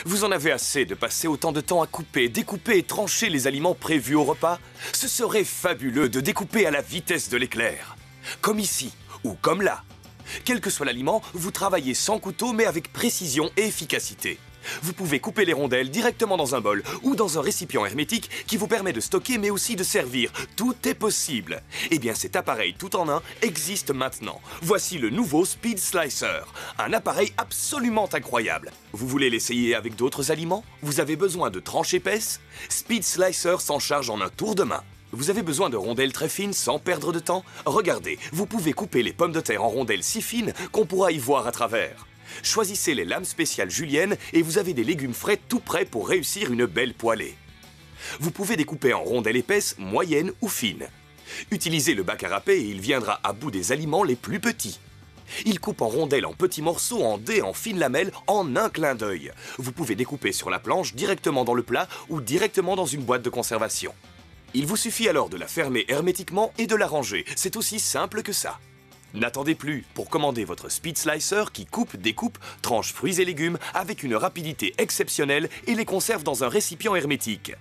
Vous en avez assez de passer autant de temps à couper, découper et trancher les aliments prévus au repas? Ce serait fabuleux de découper à la vitesse de l'éclair. Comme ici, ou comme là. Quel que soit l'aliment, vous travaillez sans couteau mais avec précision et efficacité. Vous pouvez couper les rondelles directement dans un bol ou dans un récipient hermétique qui vous permet de stocker mais aussi de servir. Tout est possible. Eh bien, cet appareil tout en un existe maintenant. Voici le nouveau Speed Slicer. Un appareil absolument incroyable. Vous voulez l'essayer avec d'autres aliments? Vous avez besoin de tranches épaisses? Speed Slicer s'en charge en un tour de main. Vous avez besoin de rondelles très fines sans perdre de temps? Regardez, vous pouvez couper les pommes de terre en rondelles si fines qu'on pourra y voir à travers. Choisissez les lames spéciales julienne et vous avez des légumes frais tout prêts pour réussir une belle poêlée. Vous pouvez découper en rondelles épaisses, moyennes ou fines. Utilisez le bac à râper et il viendra à bout des aliments les plus petits. Il coupe en rondelles, en petits morceaux, en dés, en fines lamelles, en un clin d'œil. Vous pouvez découper sur la planche, directement dans le plat ou directement dans une boîte de conservation. Il vous suffit alors de la fermer hermétiquement et de la ranger. C'est aussi simple que ça. N'attendez plus pour commander votre Speed Slicer qui coupe, découpe, tranche fruits et légumes avec une rapidité exceptionnelle et les conserve dans un récipient hermétique.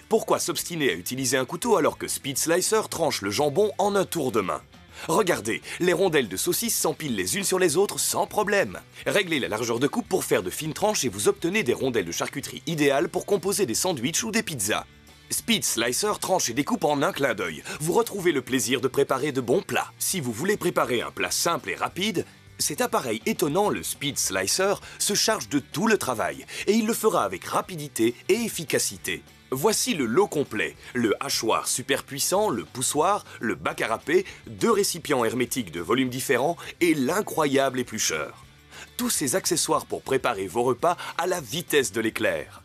Pourquoi s'obstiner à utiliser un couteau alors que Speed Slicer tranche le jambon en un tour de main? Regardez, les rondelles de saucisses s'empilent les unes sur les autres sans problème. Réglez la largeur de coupe pour faire de fines tranches et vous obtenez des rondelles de charcuterie idéales pour composer des sandwichs ou des pizzas. Speed Slicer tranche et découpe en un clin d'œil. Vous retrouvez le plaisir de préparer de bons plats. Si vous voulez préparer un plat simple et rapide, cet appareil étonnant, le Speed Slicer, se charge de tout le travail. Et il le fera avec rapidité et efficacité. Voici le lot complet. Le hachoir super puissant, le poussoir, le bac à râper, 2 récipients hermétiques de volumes différents et l'incroyable éplucheur. Tous ces accessoires pour préparer vos repas à la vitesse de l'éclair.